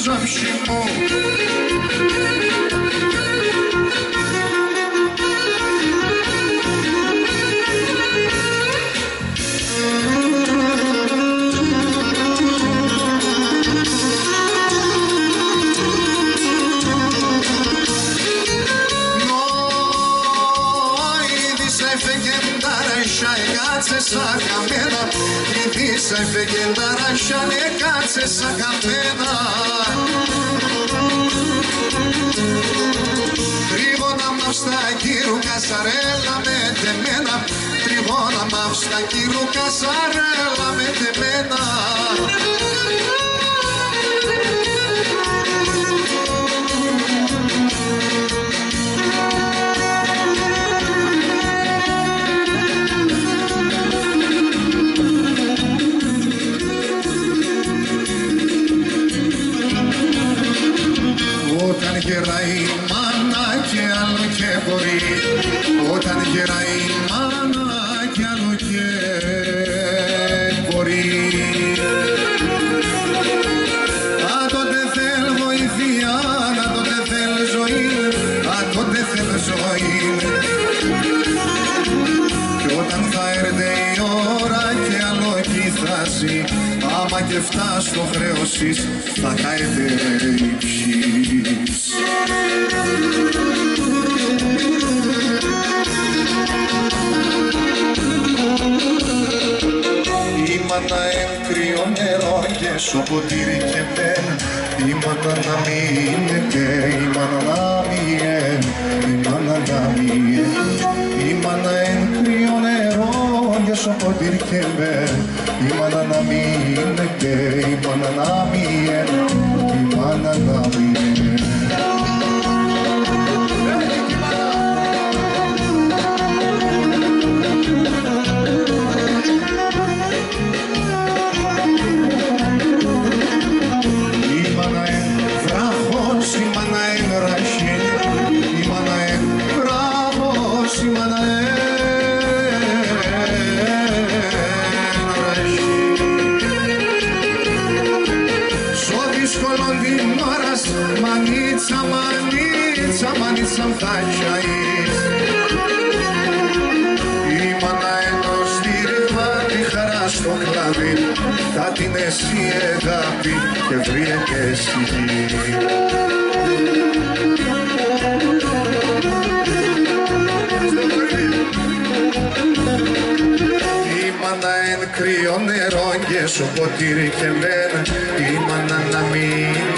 zawsze mu. Κάτσε σαν καμένα, ειδήσα εφεγγεντάρα σιάνε, κάτσε σαν καμένα. Τρίγωνα μ' αυτά κύρου κασαρέλα με τεμένα, τρίγωνα μ' αυτά κύρου κασαρέλα με τεμένα. Όταν γεράει η μάνα και άλλο και μπορεί, όταν γεράει η μάνα και άλλο και μπορεί. Αν τότε θέλ βοήθεια, αν τότε θέλ ζωή, αν τότε θέλ ζωή. Κι όταν θα έρθει η ώρα και άλλο εκεί θα ζει, άμα και φτάσει στο χρέωσης θα καείτε η ψυχής. Η μάνα εν κρύο νερό και στο ποτήρι και μένα, η μάνα να μείνετε, η μάνα να μείνε, η μάνα να μείνε. Η μάνα εν κρύο νερό και στο ποτήρι και μένα, η μάνα να μείνετε, η μάνα να μείνε, η μάνα να μείνε. Μανίτσα, μανίτσα, μανίτσα θα τσαείς. Η μάνα ενός στήριγμα τη χαρά στο κλαδί, θα την εσύ αγάπη και βρήκε στη γη. Η μάνα εν κρύο νερό και στο ποτήρι και μένα, η μάνα να μην